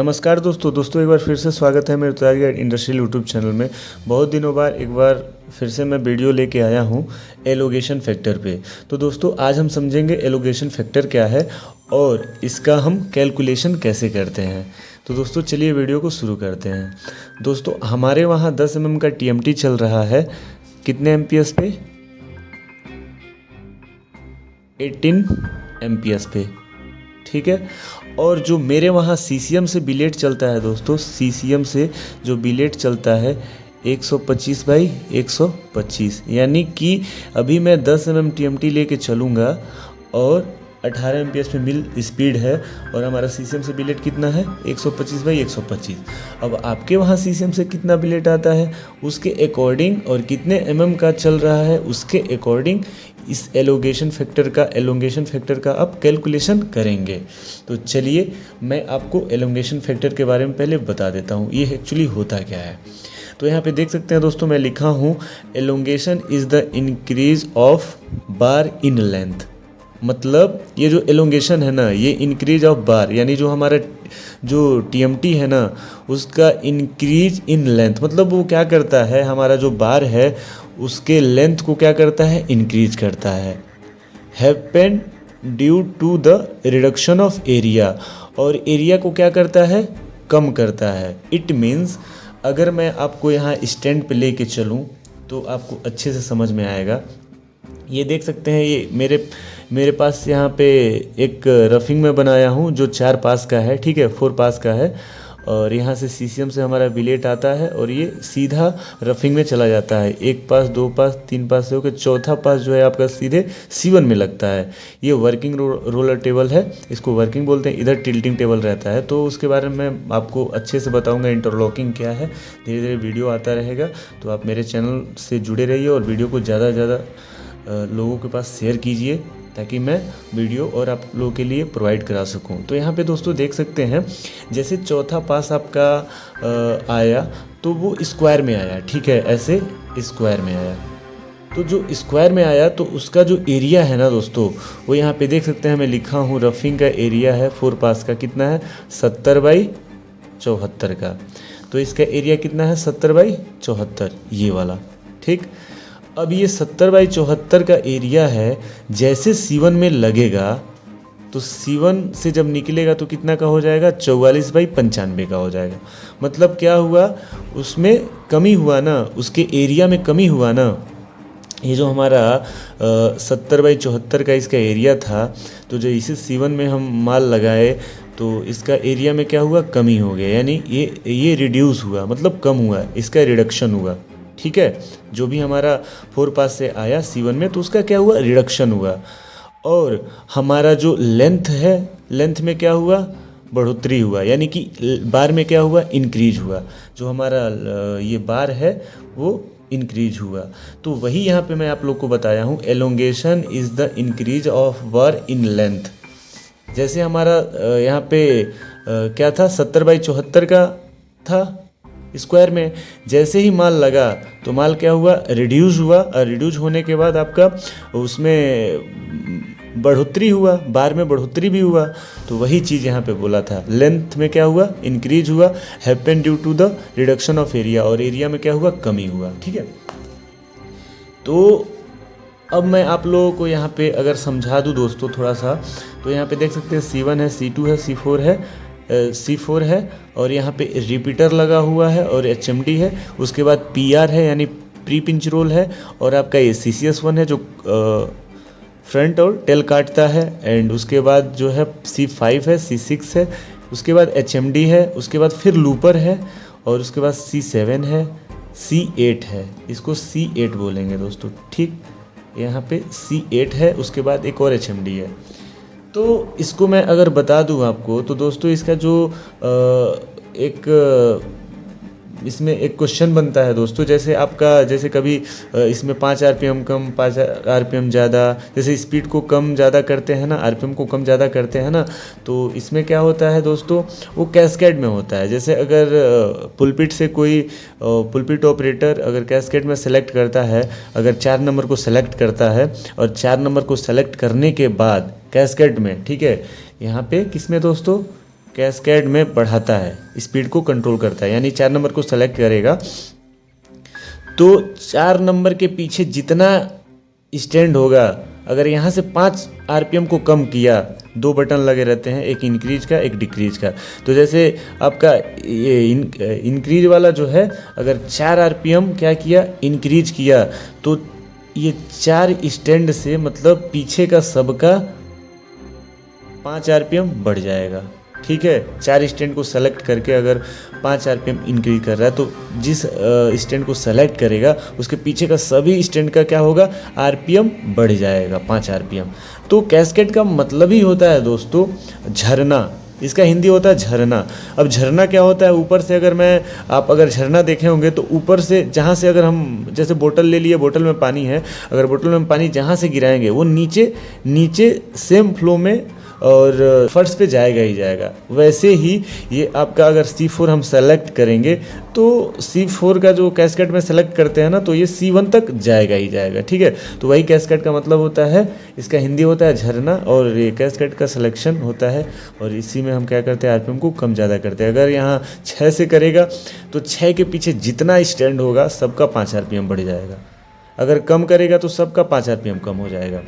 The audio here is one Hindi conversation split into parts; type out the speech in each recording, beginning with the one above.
नमस्कार दोस्तों एक बार फिर से स्वागत है मेरे तैयारी गाइड इंडस्ट्रियल यूट्यूब चैनल में। बहुत दिनों बाद एक बार फिर से मैं वीडियो लेके आया हूँ एलोगेशन फैक्टर पे। तो दोस्तों आज हम समझेंगे एलोगेशन फैक्टर क्या है और इसका हम कैलकुलेशन कैसे करते हैं। तो दोस्तों चलिए वीडियो को शुरू करते हैं। दोस्तों हमारे वहाँ 10 mm का TMT चल रहा है, कितने एमपीएस पे? 18 एमपीएस पे, ठीक है। और जो मेरे वहाँ सीसीएम से बिलेट चलता है दोस्तों, सीसीएम से जो बिलेट चलता है 125/125, यानी कि अभी मैं 10 mm TMT लेके चलूँगा और 18 एमपीएस पे मिल स्पीड है और हमारा सीसीएम से बिलेट कितना है 125/125। अब आपके वहाँ सीसीएम से कितना बिलेट आता है उसके अकॉर्डिंग और कितने mm का चल रहा है उसके अकॉर्डिंग इस एलोगेशन फैक्टर का आप कैलकुलेशन करेंगे। तो चलिए मैं आपको एलोगेशन फैक्टर के बारे में पहले बता देता हूँ ये एक्चुअली होता क्या है। तो यहाँ पे देख सकते हैं दोस्तों, मैं लिखा हूँ allocation is the increase of bar in length. मतलब ये जो एलोंगेशन है ना, ये इंक्रीज ऑफ बार, यानी जो हमारा जो टीएमटी है ना उसका इंक्रीज इन लेंथ, मतलब वो क्या करता है, हमारा जो बार है उसके लेंथ को क्या करता है, इंक्रीज करता है। Happen due to the reduction of area, और एरिया को क्या करता है, कम करता है। इट मीन्स अगर मैं आपको यहाँ स्टैंड पे लेके चलूँ तो आपको अच्छे से समझ में आएगा। ये देख सकते हैं, ये मेरे पास यहाँ पे एक रफिंग में बनाया हूँ जो 4 पास का है, ठीक है, 4 पास का है। और यहाँ से सीसीएम से हमारा बिलेट आता है और ये सीधा रफिंग में चला जाता है। 1 पास 2 पास 3 पास से होकर चौथा पास जो है आपका सीधे C1 में लगता है। ये वर्किंग रोलर टेबल है, इसको वर्किंग बोलते हैं। इधर टिल्टिंग टेबल रहता है, तो उसके बारे में मैं आपको अच्छे से बताऊंगा। इंटरलॉकिंग क्या है, धीरे धीरे वीडियो आता रहेगा। तो आप मेरे चैनल से जुड़े रहिए और वीडियो को ज़्यादा से ज़्यादा लोगों के पास शेयर कीजिए ताकि मैं वीडियो और आप लोगों के लिए प्रोवाइड करा सकूं। तो यहाँ पे दोस्तों देख सकते हैं, जैसे चौथा पास आपका आया तो वो स्क्वायर में आया, ठीक है, ऐसे स्क्वायर में आया। तो जो स्क्वायर में आया तो उसका जो एरिया है ना दोस्तों, वो यहाँ पे देख सकते हैं, मैं लिखा हूँ रफिंग का एरिया है 4 पास का, कितना है 70/74 का। तो इसका एरिया कितना है 70/74, ये वाला, ठीक। अब ये 70/74 का एरिया है, जैसे C1 में लगेगा तो C1 से जब निकलेगा तो कितना का हो जाएगा, 44/95 का हो जाएगा। मतलब क्या हुआ, उसमें कमी हुआ ना, उसके एरिया में कमी हुआ ना। ये जो हमारा 70/74 का इसका एरिया था, तो जो इसे C1 में हम माल लगाए तो इसका एरिया में क्या हुआ, कमी हो गया, यानी ये रिड्यूस हुआ, मतलब कम हुआ, इसका रिडक्शन हुआ, ठीक है। जो भी हमारा 4 पास से आया C1 में तो उसका क्या हुआ, रिडक्शन हुआ। और हमारा जो लेंथ है, लेंथ में क्या हुआ, बढ़ोतरी हुआ, यानी कि बार में क्या हुआ, इंक्रीज हुआ। जो हमारा ये बार है वो इंक्रीज हुआ। तो वही यहाँ पे मैं आप लोग को बताया हूँ, elongation is the increase of bar in length. जैसे हमारा यहाँ पे क्या था, 70/74 का था स्क्वायर में, जैसे ही माल लगा तो माल क्या हुआ, रिड्यूस हुआ। और रिड्यूस होने के बाद आपका उसमें बढ़ोतरी हुआ, बार में बढ़ोतरी भी हुआ। तो वही चीज़ यहाँ पे बोला था, लेंथ में क्या हुआ, इंक्रीज हुआ, happen due to the reduction of area, और एरिया में क्या हुआ, कमी हुआ, ठीक है। तो अब मैं आप लोगों को यहाँ पे अगर समझा दूँ दोस्तों थोड़ा सा, तो यहाँ पे देख सकते हैं C1 है, C2 है, C4 है और यहाँ पे रिपीटर लगा हुआ है और HMD है। उसके बाद PR है यानी प्री पिंच रोल है, और आपका ये CCS1 है जो फ्रंट और टेल काटता है। एंड उसके बाद जो है C5 है, C6 है, उसके बाद HMD है, उसके बाद फिर लूपर है, और उसके बाद C7 है, C8 है, इसको C8 बोलेंगे दोस्तों, ठीक। यहाँ पे C8 है, उसके बाद एक और HMD है। तो इसको मैं अगर बता दूं आपको तो दोस्तों इसका जो इसमें एक क्वेश्चन बनता है दोस्तों, जैसे आपका, जैसे कभी इसमें 5 RPM कम 5 RPM ज़्यादा, जैसे स्पीड को कम ज़्यादा करते हैं ना, RPM को कम ज़्यादा करते हैं ना, तो इसमें क्या होता है दोस्तों, वो कैस्केड में होता है। जैसे अगर पुलपिट से कोई पुलपिट ऑपरेटर अगर कैस्केड में सेलेक्ट करता है, अगर 4 नंबर को सेलेक्ट करता है और 4 नंबर को सेलेक्ट करने के बाद कैस्केड में, ठीक है, यहाँ पे किस में दोस्तों, कैस्केड में बढ़ाता है, स्पीड को कंट्रोल करता है। यानी 4 नंबर को सेलेक्ट करेगा तो 4 नंबर के पीछे जितना स्टैंड होगा, अगर यहाँ से 5 आरपीएम को कम किया, 2 बटन लगे रहते हैं, एक इंक्रीज का एक डिक्रीज का। तो जैसे आपका ये इंक्रीज वाला जो है, अगर 4 आरपीएम क्या किया, इंक्रीज किया, तो ये 4 स्टैंड से मतलब पीछे का सबका 5 आरपीएम बढ़ जाएगा। ठीक है, 4 स्टैंड को सेलेक्ट करके अगर 5 आरपीएम इंक्रीज कर रहा है तो जिस स्टैंड को सेलेक्ट करेगा उसके पीछे का सभी स्टैंड का क्या होगा, आरपीएम बढ़ जाएगा 5 आरपीएम। तो कैस्केड का मतलब ही होता है दोस्तों झरना, इसका हिंदी होता है झरना। अब झरना क्या होता है, ऊपर से आप अगर झरना देखे होंगे तो ऊपर से जहाँ से अगर हम जैसे बोतल ले लिए, बोतल में पानी है, अगर बोतल में पानी जहाँ से गिराएंगे वो नीचे सेम फ्लो में और फर्श पे जाएगा ही जाएगा। वैसे ही ये आपका अगर C4 हम सेलेक्ट करेंगे तो C4 का जो कैस्केड में सेलेक्ट करते हैं ना, तो ये C1 तक जाएगा ही जाएगा। ठीक है, तो वही कैस्केड का मतलब होता है, इसका हिंदी होता है झरना, और ये कैस्केड का सिलेक्शन होता है और इसी में हम क्या करते हैं, आरपीएम को कम ज़्यादा करते हैं। अगर यहाँ 6 से करेगा तो 6 के पीछे जितना स्टैंड होगा सबका 5 आरपीएम बढ़ जाएगा, अगर कम करेगा तो सबका 5 आरपीएम कम हो जाएगा।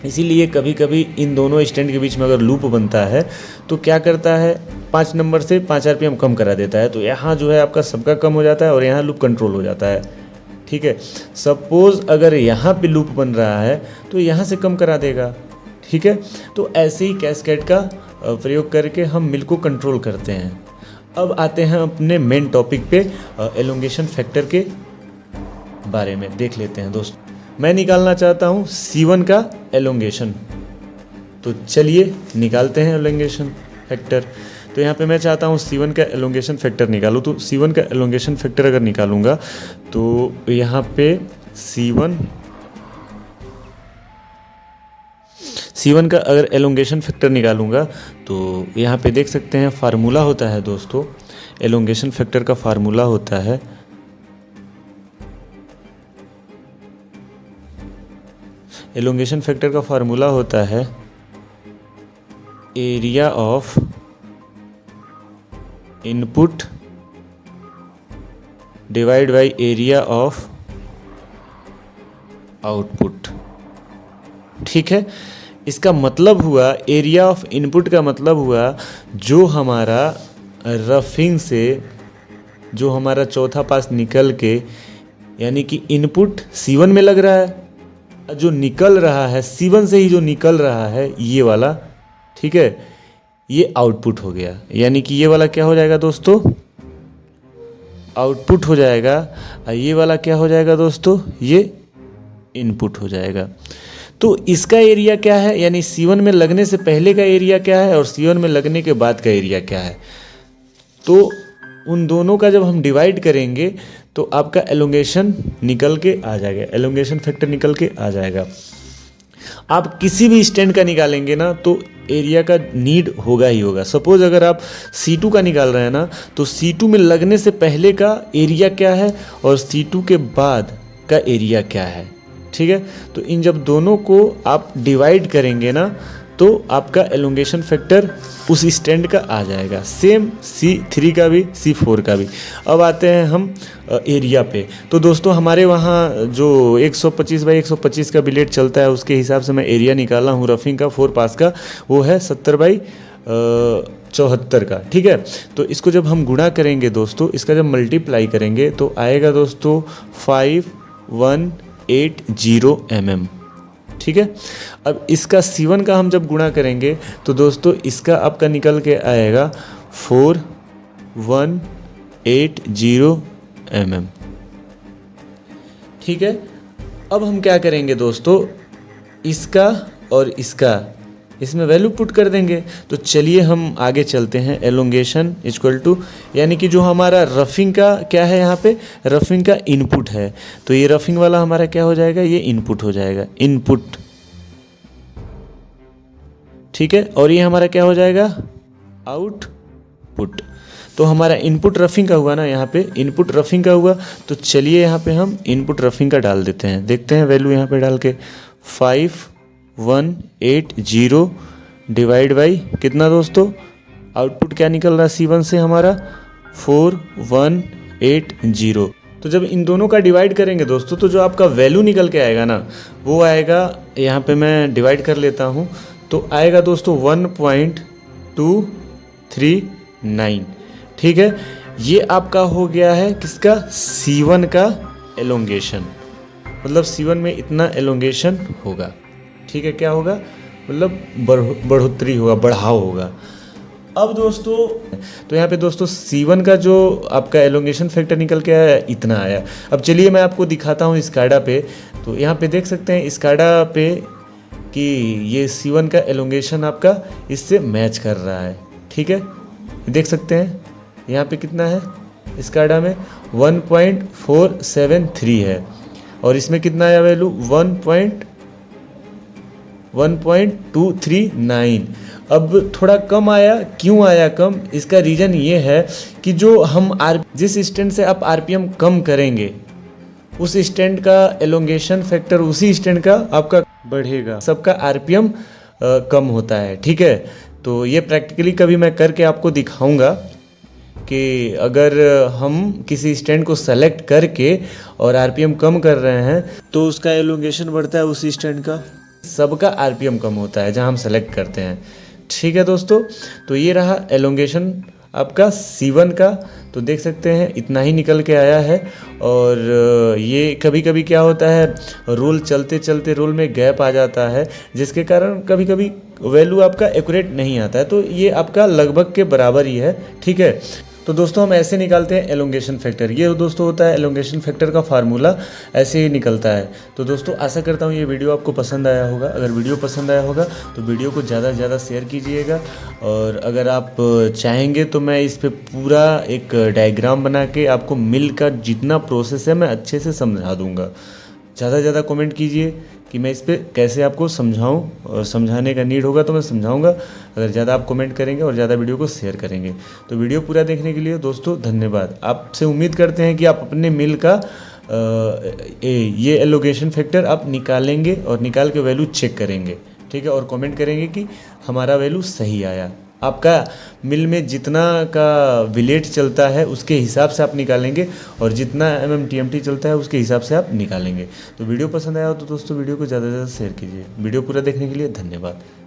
इसीलिए कभी कभी इन दोनों स्टैंड के बीच में अगर लूप बनता है तो क्या करता है, 5 नंबर से 5 आरपीएम कम करा देता है, तो यहाँ जो है आपका सबका कम हो जाता है और यहाँ लूप कंट्रोल हो जाता है। ठीक है, सपोज अगर यहाँ पे लूप बन रहा है तो यहाँ से कम करा देगा। ठीक है, तो ऐसे ही कैस्केड का प्रयोग करके हम मिल को कंट्रोल करते हैं। अब आते हैं अपने मेन टॉपिक पे, एलोंगेशन फैक्टर के बारे में देख लेते हैं दोस्तों। मैं निकालना चाहता हूँ C1 का एलोंगेशन, तो चलिए निकालते हैं एलोंगेशन फैक्टर। तो यहाँ पे मैं चाहता हूँ C1 का एलोंगेशन फैक्टर निकालूँ, तो C1 का एलोंगेशन फैक्टर अगर निकालूँगा तो यहाँ पे C1 का अगर एलोंगेशन फैक्टर निकालूँगा तो यहाँ पे देख सकते हैं फार्मूला होता है दोस्तों, एलोंगेशन फैक्टर का फार्मूला होता है एलोंगेशन फैक्टर का फार्मूला होता है area of input divide by area of output. ठीक है, इसका मतलब हुआ, एरिया ऑफ इनपुट का मतलब हुआ जो हमारा रफिंग से जो हमारा चौथा पास निकल के, यानी कि इनपुट C1 में लग रहा है, जो निकल रहा है C1 से ही जो निकल रहा है ये वाला, ठीक है, ये आउटपुट हो गया। यानी कि ये वाला क्या हो जाएगा दोस्तों, आउटपुट हो जाएगा, और ये वाला क्या हो जाएगा दोस्तों, ये इनपुट हो जाएगा। तो इसका एरिया क्या है, यानी C1 में लगने से पहले का एरिया क्या है और C1 में लगने के बाद का एरिया क्या है। तो उन दोनों का जब हम डिवाइड करेंगे तो आपका एलोंगेशन निकल के आ जाएगा, एलोंगेशन फैक्टर निकल के आ जाएगा। आप किसी भी स्टैंड का निकालेंगे ना तो एरिया का नीड होगा ही होगा। सपोज अगर आप C2 का निकाल रहे हैं ना, तो C2 में लगने से पहले का एरिया क्या है और C2 के बाद का एरिया क्या है। ठीक है, तो इन जब दोनों को आप डिवाइड करेंगे ना तो आपका एलोंगेशन फैक्टर उस स्टैंड का आ जाएगा, सेम C3 का भी C4 का भी। अब आते हैं हम एरिया पे। तो दोस्तों हमारे वहाँ जो 125 बाई 125 का बिलेट चलता है उसके हिसाब से मैं एरिया निकाला हूँ रफिंग का 4 पास का, वो है 70 बाई 74 का। ठीक है, तो इसको जब हम गुणा करेंगे दोस्तों, इसका जब मल्टीप्लाई करेंगे तो आएगा दोस्तों 5180 mm। ठीक है, अब इसका C1 का हम जब गुणा करेंगे तो दोस्तों इसका आपका निकल के आएगा 4180 mm। ठीक है, अब हम क्या करेंगे दोस्तों, इसका और इसका इसमें वैल्यू पुट कर देंगे। तो चलिए हम आगे चलते हैं। एलोंगेशन इक्वल टू, यानी कि जो हमारा रफिंग का क्या है, यहाँ पे रफिंग का इनपुट है, तो ये रफिंग वाला हमारा क्या हो जाएगा, ये इनपुट हो जाएगा, इनपुट। ठीक है, और ये हमारा क्या हो जाएगा, आउटपुट। तो हमारा इनपुट रफिंग का हुआ ना, यहाँ पे इनपुट रफिंग का हुआ। तो चलिए यहाँ पे हम इनपुट रफिंग का डाल देते हैं, देखते हैं वैल्यू यहाँ पे डाल के 5180 डिवाइड बाई कितना दोस्तों, आउटपुट क्या निकल रहा है C1 से हमारा 4180। तो जब इन दोनों का डिवाइड करेंगे दोस्तों तो जो आपका वैल्यू निकल के आएगा ना वो आएगा, यहाँ पे मैं डिवाइड कर लेता हूँ, तो आएगा दोस्तों 1.239। ठीक है, ये आपका हो गया है किसका, C1 का एलोंगेशन, मतलब C1 में इतना एलोंगेशन होगा। ठीक है, क्या होगा, मतलब बढ़ोतरी होगा, बढ़ाव होगा। अब दोस्तों तो यहाँ पे दोस्तों C1 का जो आपका एलोंगेशन फैक्टर निकल के आया इतना आया। अब चलिए मैं आपको दिखाता हूँ स्काडा पे। तो यहाँ पे देख सकते हैं स्काडा पे कि ये C1 का एलोंगेशन आपका इससे मैच कर रहा है। ठीक है, देख सकते हैं यहाँ पे कितना है, स्काडा में 1.473 है और इसमें कितना आया वैल्यू 1.239। अब थोड़ा कम आया, क्यों आया कम, इसका रीज़न ये है कि जो हम जिस स्टैंड से आप आरपीएम कम करेंगे उस स्टैंड का एलोंगेशन फैक्टर उसी स्टैंड का आपका बढ़ेगा, सबका आरपीएम कम होता है। ठीक है, तो ये प्रैक्टिकली कभी मैं करके आपको दिखाऊंगा कि अगर हम किसी स्टैंड को सेलेक्ट करके और आरपीएम कम कर रहे हैं तो उसका एलोंगेशन बढ़ता है, उसी स्टैंड का सबका आरपीएम कम होता है जहां हम सेलेक्ट करते हैं। ठीक है दोस्तों, तो ये रहा एलोंगेशन आपका C1 का। तो देख सकते हैं इतना ही निकल के आया है। और ये कभी कभी क्या होता है, रोल चलते चलते रोल में गैप आ जाता है जिसके कारण कभी कभी वैल्यू आपका एक्यूरेट नहीं आता है। तो ये आपका लगभग के बराबर ही है। ठीक है, तो दोस्तों हम ऐसे निकालते हैं एलोंगेशन फैक्टर। ये दोस्तों होता है एलोंगेशन फैक्टर का फार्मूला, ऐसे ही निकलता है। तो दोस्तों आशा करता हूँ ये वीडियो आपको पसंद आया होगा। अगर वीडियो पसंद आया होगा तो वीडियो को ज़्यादा से ज़्यादा शेयर कीजिएगा। और अगर आप चाहेंगे तो मैं इस पर पूरा एक डायग्राम बना के आपको मिल का जितना प्रोसेस है मैं अच्छे से समझा दूँगा। ज़्यादा से ज़्यादा कमेंट कीजिए कि मैं इस पर कैसे आपको समझाऊं, और समझाने का नीड होगा तो मैं समझाऊंगा। अगर ज़्यादा आप कमेंट करेंगे और ज़्यादा वीडियो को शेयर करेंगे। तो वीडियो पूरा देखने के लिए दोस्तों धन्यवाद। आपसे उम्मीद करते हैं कि आप अपने मिल का ये एलोगेशन फैक्टर आप निकालेंगे और निकाल के वैल्यू चेक करेंगे। ठीक है, और कमेंट करेंगे कि हमारा वैल्यू सही आया। आपका मिल में जितना का विलेट चलता है उसके हिसाब से आप निकालेंगे और जितना MMTMT चलता है उसके हिसाब से आप निकालेंगे। तो वीडियो पसंद आया हो तो दोस्तों वीडियो को ज़्यादा से ज़्यादा शेयर कीजिए। वीडियो पूरा देखने के लिए धन्यवाद।